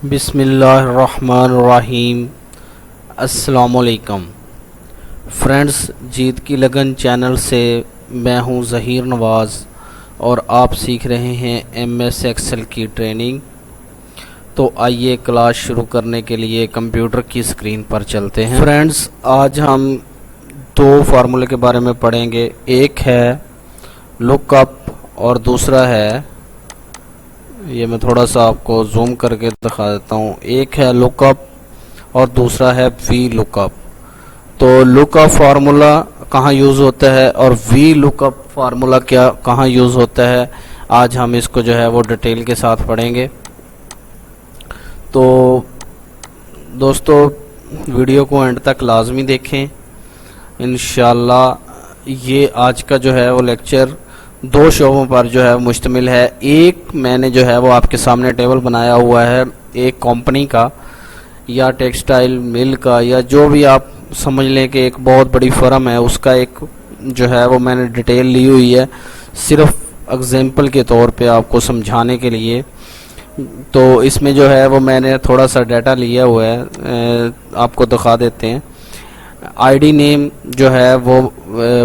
बिस्मिल्लाहिर्रहमानिर्रहीम। अस्सलामुअलैकुम फ्रेंड्स, जीत की लगन चैनल से मैं हूं ज़हीर नवाज़ और आप सीख रहे हैं MS एक्सेल की ट्रेनिंग। तो आइए क्लास शुरू करने के लिए कंप्यूटर की स्क्रीन पर चलते हैं। फ्रेंड्स, आज हम दो फार्मूले के बारे में पढ़ेंगे। एक है लुकअप और दूसरा है, ये मैं थोड़ा सा आपको जूम करके दिखा देता हूँ। एक है लुकअप और दूसरा है वी लुकअप। तो लुकअप फार्मूला कहाँ यूज़ होता है और वी लुकअप फार्मूला कहाँ यूज़ होता है, आज हम इसको जो है वो डिटेल के साथ पढ़ेंगे। तो दोस्तों, वीडियो को एंड तक लाजमी देखें। इंशाल्लाह ये आज का जो है वो लेक्चर दो शोबों पर जो है मुश्तमिल है। एक मैंने जो है वो आपके सामने टेबल बनाया हुआ है, एक कंपनी का या टेक्सटाइल मिल का या जो भी आप समझ लें कि एक बहुत बड़ी फर्म है, उसका एक जो है वो मैंने डिटेल ली हुई है सिर्फ एग्जाम्पल के तौर पे आपको समझाने के लिए। तो इसमें जो है वो मैंने थोड़ा सा डाटा लिया हुआ है, आपको दिखा देते हैं। आईडी नेम जो है वो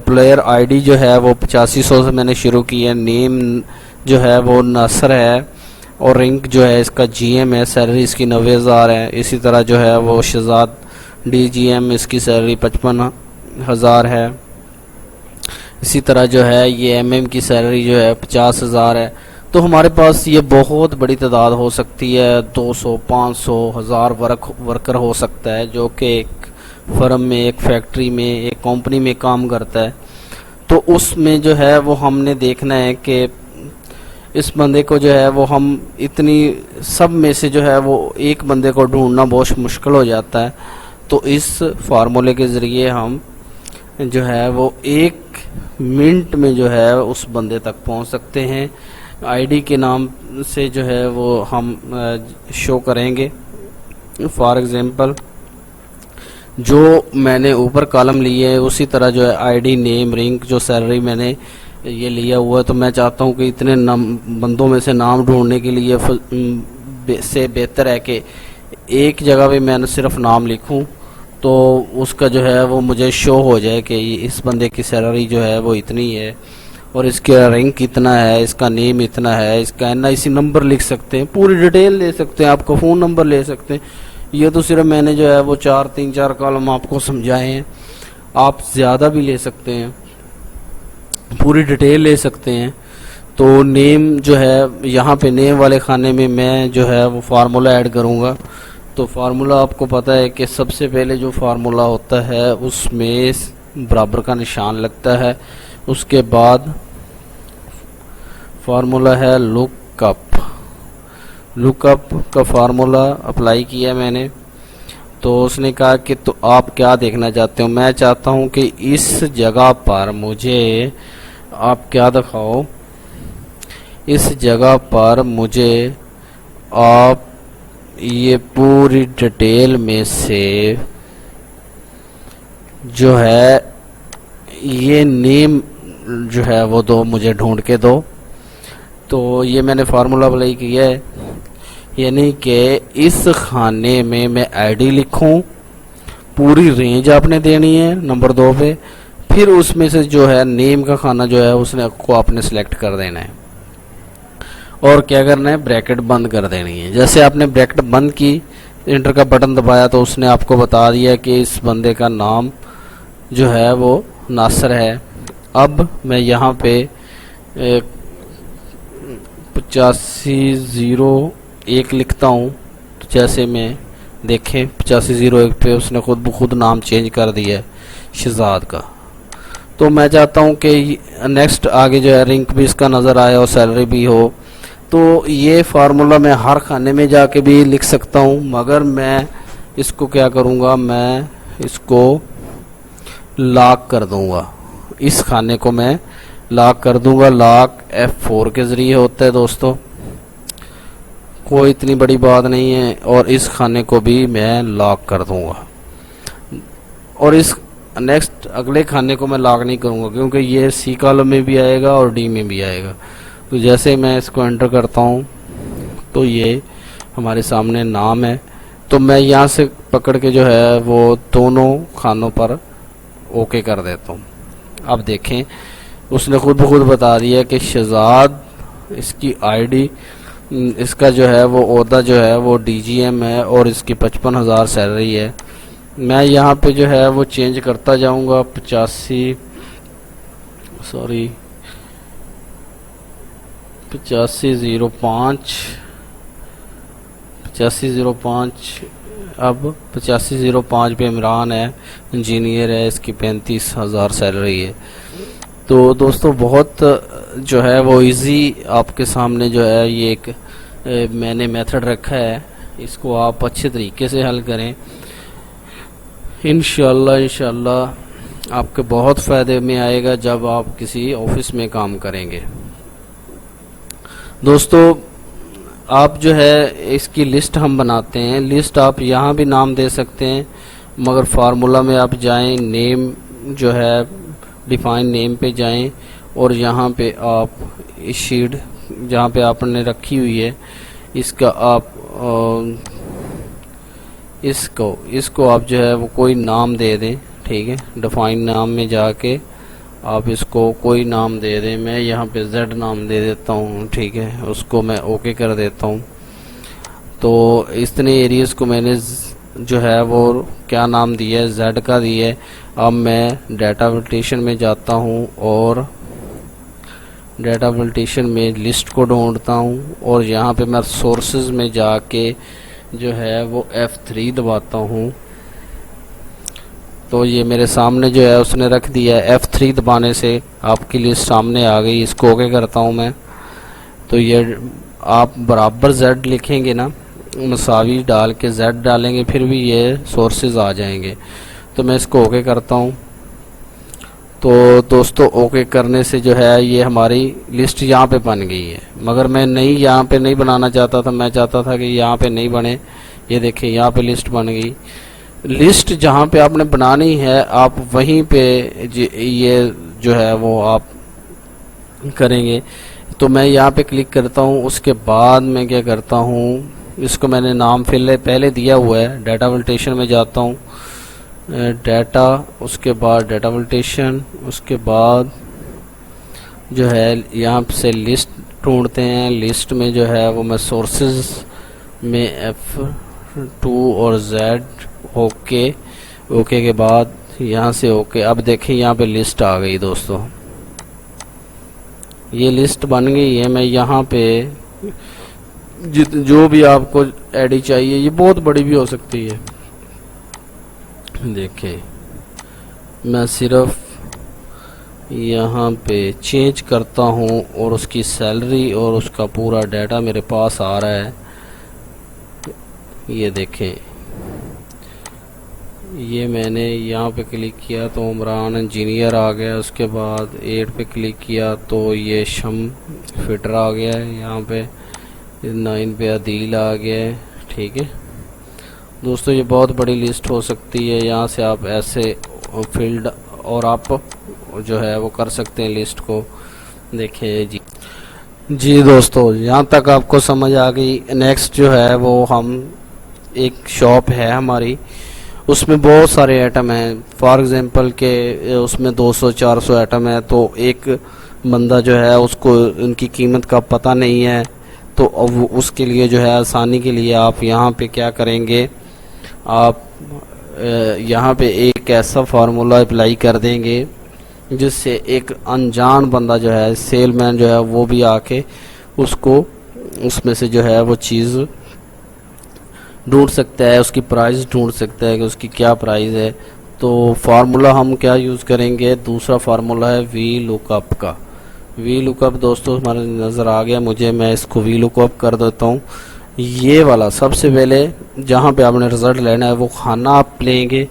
प्लेयर आईडी जो है वो 8500 से मैंने शुरू की है। नेम जो है वो नासर है और रैंक जो है इसका GM है। सैलरी इसकी 90,000 है। इसी तरह जो है वो शहजाद DGM, इसकी सैलरी 55,000 है। इसी तरह जो है ये MM की सैलरी जो है 50,000 है। तो हमारे पास ये बहुत बड़ी तादाद हो सकती है, 200, 500, 1000 वर्कर हो सकता है जो कि एक फर्म में, एक फैक्ट्री में, एक कंपनी में काम करता है। तो उसमें जो है वो हमने देखना है कि इस बंदे को जो है वो हम इतनी सब में से जो है वो एक बंदे को ढूंढना बहुत मुश्किल हो जाता है। तो इस फार्मूले के ज़रिए हम जो है वो 1 मिनट में जो है उस बंदे तक पहुंच सकते हैं। आईडी के नाम से जो है वो हम शो करेंगे। फॉर एग्जांपल जो मैंने ऊपर कॉलम लिए है उसी तरह जो है आईडी, नेम, रैंक, जो सैलरी मैंने ये लिया हुआ है। तो मैं चाहता हूँ कि इतने बंदों में से नाम ढूंढने के लिए से बेहतर है कि एक जगह पे मैंने सिर्फ नाम लिखूं तो उसका जो है वो मुझे शो हो जाए कि इस बंदे की सैलरी जो है वो इतनी है और इसका रैंक इतना है, इसका नेम इतना है, इसका NIC नंबर लिख सकते हैं, पूरी डिटेल ले सकते हैं, आपका फ़ोन नंबर ले सकते हैं। ये तो सिर्फ मैंने जो है वो 3-4 कॉलम आपको समझाए हैं। आप ज़्यादा भी ले सकते हैं, पूरी डिटेल ले सकते हैं। तो नेम जो है यहाँ पे नेम वाले खाने में मैं जो है वो फार्मूला ऐड करूँगा। तो फार्मूला आपको पता है कि सबसे पहले जो फार्मूला होता है उसमें बराबर का निशान लगता है। उसके बाद फार्मूला है लुकअप। लुकअप का फार्मूला अप्लाई किया मैंने। तो उसने कहा कि तो आप क्या देखना चाहते हो। मैं चाहता हूं कि इस जगह पर मुझे आप क्या दिखाओ, इस जगह पर मुझे आप ये पूरी डिटेल में से जो है ये नेम जो है वो दो, मुझे ढूंढ के दो। तो ये मैंने फार्मूला अप्लाई किया है, यानी कि इस खाने में मैं आईडी लिखूं, पूरी रेंज आपने देनी है नंबर 2 पे। फिर उसमें से जो है नेम का खाना जो है उसने को आपने सिलेक्ट कर देना है और क्या करना है, ब्रैकेट बंद कर देनी है। जैसे आपने ब्रैकेट बंद की, इंटर का बटन दबाया तो उसने आपको बता दिया कि इस बंदे का नाम जो है वो नासर है। अब मैं यहाँ पे 8501 लिखता हूँ। तो जैसे मैं देखें 8501 पे उसने खुद नाम चेंज कर दिया है शहजाद का। तो मैं चाहता हूँ कि नेक्स्ट आगे जो है रैंक भी इसका नज़र आए और सैलरी भी हो। तो ये फार्मूला मैं हर खाने में जाके भी लिख सकता हूँ, मगर मैं इसको क्या करूँगा, मैं इसको लॉक कर दूँगा। इस खाने को मैं लॉक कर दूंगा। लॉक F4 के ज़रिए होता है दोस्तों, कोई इतनी बड़ी बात नहीं है। और इस खाने को भी मैं लॉक कर दूंगा और इस नेक्स्ट अगले खाने को मैं लॉक नहीं करूंगा क्योंकि ये C कॉलम में भी आएगा और D में भी आएगा। तो जैसे मैं इसको एंटर करता हूँ तो ये हमारे सामने नाम है, तो मैं यहाँ से पकड़ के जो है वो दोनों खानों पर ओके कर देता हूँ। अब देखें उसने खुद ब खुद बता दिया कि शहजाद, इसकी आईडी, इसका जो है वो ओहदा जो है वो डीजीएम है और इसकी 55,000 सैलरी है। मैं यहाँ पे जो है वो चेंज करता जाऊँगा 85 8505 अब 8505 पे इमरान है, इंजीनियर है, इसकी 35,000 सैलरी है। तो दोस्तों बहुत जो है वो इजी आपके सामने जो है ये एक मैंने मेथड रखा है, इसको आप अच्छे तरीके से हल करें। इंशाल्लाह आपके बहुत फ़ायदे में आएगा जब आप किसी ऑफिस में काम करेंगे। दोस्तों आप जो है इसकी लिस्ट हम बनाते हैं, लिस्ट आप यहाँ भी नाम दे सकते हैं, मगर फार्मूला में आप जाएं, नेम जो है डिफाइन नेम पे जाएं और यहाँ पे आप इस शीट जहाँ पे आपने रखी हुई है इसका आप इसको आप जो है वो कोई नाम दे दें, ठीक है। डिफाइन नाम में जाके आप इसको कोई नाम दे दें, मैं यहाँ पे Z नाम दे देता हूँ, ठीक है। उसको मैं ओके कर देता हूँ। तो इतने एरियाज को मैंने जो है वो क्या नाम दिया है, Z का दिया है। अब मैं डाटा वैलिडेशन में जाता हूँ और डाटा वैलिडेशन में लिस्ट को ढूंढता हूँ और यहाँ पे मैं सोर्सेज में जाके जो है वो F3 दबाता हूँ। तो ये मेरे सामने जो है उसने रख दिया है। F3 दबाने से आपकी लिस्ट सामने आ गई। इसको ओके करता हूँ मैं। तो ये आप बराबर Z लिखेंगे ना, मसावी डाल के Z डालेंगे, फिर भी ये सोर्सेज आ जाएंगे। तो मैं इसको ओके करता हूँ। तो दोस्तों ओके करने से जो है ये हमारी लिस्ट यहाँ पे बन गई है, मगर मैं नहीं यहाँ पे नहीं बनाना चाहता था, मैं चाहता था कि यहाँ पे नहीं बने। ये देखिए यहाँ पे लिस्ट बन गई। लिस्ट जहाँ पे आपने बनानी है आप वहीं पे ये जो है वो आप करेंगे। तो मैं यहाँ पे क्लिक करता हूँ। उसके बाद मैं क्या करता हूँ, इसको मैंने नाम पहले दिया हुआ है। डाटा वैलिडेशन में जाता हूँ, डाटा, उसके बाद डाटा वैलिडेशन, उसके बाद जो है यहाँ से लिस्ट ढूंढते हैं। लिस्ट में जो है वो मैं सोर्सेज में F2 और Z ओके के बाद यहाँ से ओके। अब देखें यहाँ पे लिस्ट आ गई दोस्तों, ये लिस्ट बन गई है। मैं यहाँ पे जो भी आपको आईडी चाहिए, ये बहुत बड़ी भी हो सकती है। देखें मैं सिर्फ यहाँ पे चेंज करता हूँ और उसकी सैलरी और उसका पूरा डाटा मेरे पास आ रहा है। ये देखें, ये मैंने यहाँ पे क्लिक किया तो इमरान इंजीनियर आ गया। उसके बाद 8 पे क्लिक किया तो ये शम फिटर आ गया है। यहाँ पे 9 पे अदील आ गया है, ठीक है दोस्तों। ये बहुत बड़ी लिस्ट हो सकती है। यहाँ से आप ऐसे फील्ड और आप जो है वो कर सकते हैं लिस्ट को। देखिए जी दोस्तों, यहाँ तक आपको समझ आ गई। नेक्स्ट जो है वो हम एक शॉप है हमारी, उसमें बहुत सारे आइटम हैं। फॉर एग्जांपल के उसमें 200-400 आइटम है। तो एक बंदा जो है उसको उनकी कीमत का पता नहीं है, तो अब उसके लिए जो है आसानी के लिए आप यहाँ पे क्या करेंगे, आप यहाँ पे एक ऐसा फार्मूला अप्लाई कर देंगे जिससे एक अनजान बंदा जो है, सेलमैन जो है, वो भी आके उसको उसमें से जो है वो चीज़ ढूंढ सकता है, उसकी प्राइस ढूंढ सकता है कि उसकी क्या प्राइस है। तो फार्मूला हम क्या यूज़ करेंगे, दूसरा फार्मूला है वी लुकअप का। वी लुकअप दोस्तों हमारे नज़र आ गया मुझे, मैं इसको वी लुकअप कर देता हूँ। ये वाला सबसे पहले जहाँ पे आपने रिज़ल्ट लेना है वो खाना आप लेंगे।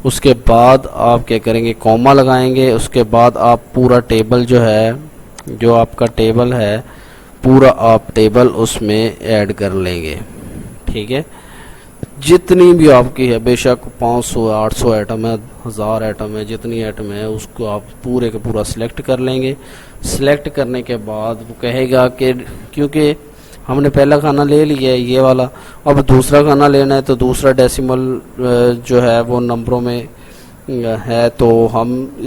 उसके बाद आप क्या करेंगे, कॉमा लगाएंगे। उसके बाद आप पूरा टेबल जो है, जो आपका टेबल है, पूरा आप टेबल उसमें ऐड कर लेंगे, ठीक है। जितनी भी आपकी है, बेशक 500 800 आइटम है, 1000 आइटम है, जितनी आइटम है उसको आप पूरे का पूरा सिलेक्ट कर लेंगे। सिलेक्ट करने के बाद वो कहेगा कि क्योंकि हमने पहला खाना ले लिया है ये वाला, अब दूसरा खाना लेना है तो दूसरा डेसिमल जो है वो नंबरों में है, तो हम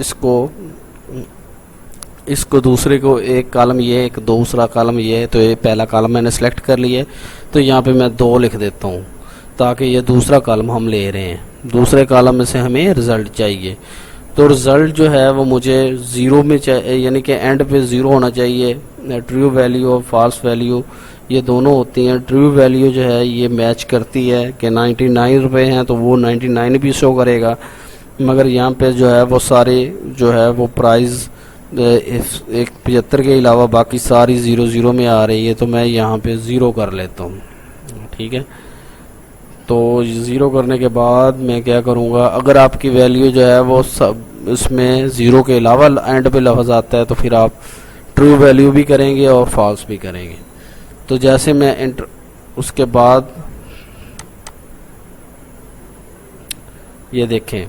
इसको दूसरे को एक कॉलम ये एक दूसरा कॉलम ये है, तो ये पहला कॉलम मैंने सेलेक्ट कर लिया है, तो यहाँ पे मैं 2 लिख देता हूँ ताकि ये दूसरा कॉलम हम ले रहे हैं। दूसरे कॉलम में से हमें रिज़ल्ट चाहिए, तो रिज़ल्ट जो है वो मुझे 0 में चाहिए, यानी कि एंड पे 0 होना चाहिए। ट्रू वैल्यू और फॉल्स वैल्यू ये दोनों होती हैं। ट्रू वैल्यू जो है ये मैच करती है कि 99 रुपये हैं तो वो 99 भी शो करेगा, मगर यहाँ पे जो है वो सारे जो है वो प्राइस एक 75 के अलावा बाकी सारी 0 में आ रही है, तो मैं यहाँ पे 0 कर लेता हूँ। ठीक है, तो 0 करने के बाद मैं क्या करूँगा, अगर आपकी वैल्यू जो है वो सब इसमें 0 के अलावा एंड पे लफ्ज़ आता है तो फिर आप ट्रू वैल्यू भी करेंगे और फॉल्स भी करेंगे। तो जैसे मैं एंटर, उसके बाद ये देखें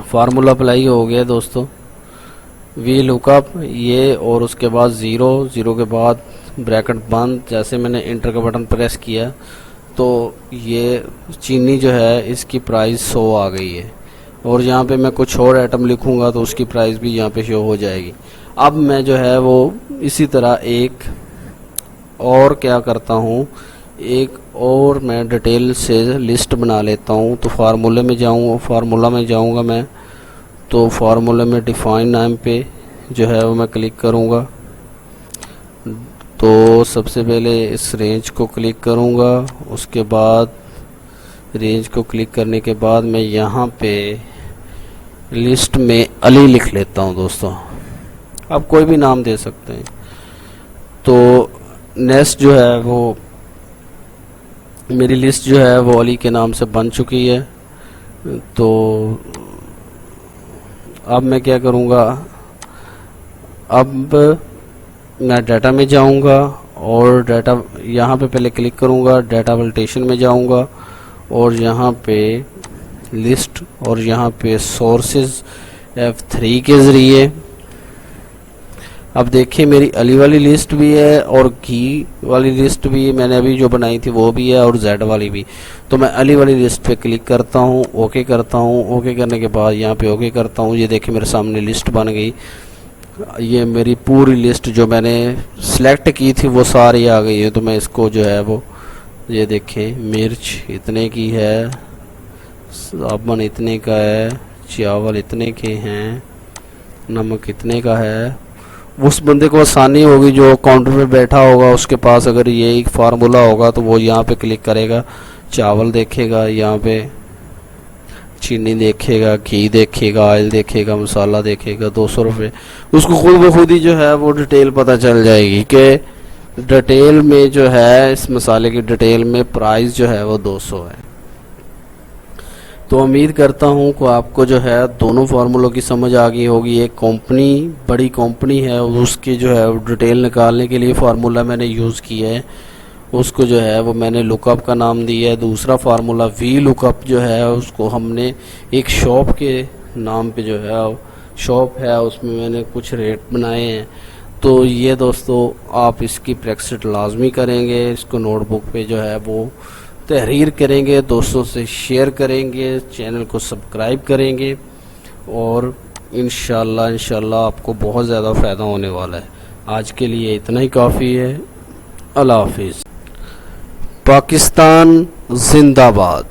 फार्मूला अप्लाई हो गया दोस्तों, वी लुकअप ये, और उसके बाद 0 के बाद ब्रैकेट बंद। जैसे मैंने इंटर का बटन प्रेस किया तो ये चीनी जो है इसकी प्राइस 100 आ गई है, और यहाँ पे मैं कुछ और आइटम लिखूंगा तो उसकी प्राइस भी यहाँ पे शो हो जाएगी। अब मैं जो है वो इसी तरह एक और क्या करता हूँ, एक और मैं डिटेल से लिस्ट बना लेता हूँ। तो फार्मूला में जाऊँगा मैं, तो फार्मूले में डिफाइन नाम पे जो है वो मैं क्लिक करूँगा। तो सबसे पहले इस रेंज को क्लिक करूँगा, उसके बाद रेंज को क्लिक करने के बाद मैं यहाँ पे लिस्ट में अली लिख लेता हूँ दोस्तों, आप कोई भी नाम दे सकते हैं। तो नेक्स्ट जो है वो मेरी लिस्ट जो है वो अली के नाम से बन चुकी है। तो अब मैं क्या करूँगा, अब मैं डाटा में जाऊँगा और डाटा यहाँ पे पहले क्लिक करूँगा, डाटा वैलिडेशन में जाऊँगा और यहाँ पे लिस्ट और यहाँ पे सोर्सेज F3 के ज़रिए। अब देखिए मेरी अली वाली लिस्ट भी है और घी वाली लिस्ट भी मैंने अभी जो बनाई थी वो भी है, और Z वाली भी। तो मैं अली वाली लिस्ट पे क्लिक करता हूँ, ओके करता हूँ। ओके करने के बाद यहाँ पे ओके करता हूँ, ये देखिए मेरे सामने लिस्ट बन गई। ये मेरी पूरी लिस्ट जो मैंने सेलेक्ट की थी वो सारी आ गई है। तो मैं इसको जो है वो ये देखें, मिर्च इतने की है, साबुन इतने का है, चावल इतने के हैं, नमक इतने का है। उस बंदे को आसानी होगी जो काउंटर पे बैठा होगा, उसके पास अगर ये एक फार्मूला होगा तो वो यहाँ पे क्लिक करेगा, चावल देखेगा, यहाँ पे चीनी देखेगा, घी देखेगा, ऑयल देखेगा, मसाला देखेगा, 200 रुपये। उसको खुद ब खुद ही जो है वो डिटेल पता चल जाएगी कि डिटेल में जो है इस मसाले की डिटेल में प्राइस जो है वो 200 है। तो उम्मीद करता हूँ कि आपको जो है दोनों फार्मूलों की समझ आ गई होगी। एक कंपनी बड़ी कंपनी है, उसकी जो है डिटेल निकालने के लिए फार्मूला मैंने यूज़ किया है, उसको जो है वो मैंने लुकअप का नाम दिया है। दूसरा फार्मूला वी लुकअप जो है उसको हमने एक शॉप के नाम पे जो है शॉप है उसमें मैंने कुछ रेट बनाए हैं। तो ये दोस्तों आप इसकी प्रैक्टिस लाजमी करेंगे, इसको नोटबुक पे जो है वो तहरीर करेंगे, दोस्तों से शेयर करेंगे, चैनल को सब्सक्राइब करेंगे और इंशाल्लाह आपको बहुत ज़्यादा फ़ायदा होने वाला है। आज के लिए इतना ही काफ़ी है। अल्लाह हाफिज़। पाकिस्तान जिंदाबाद।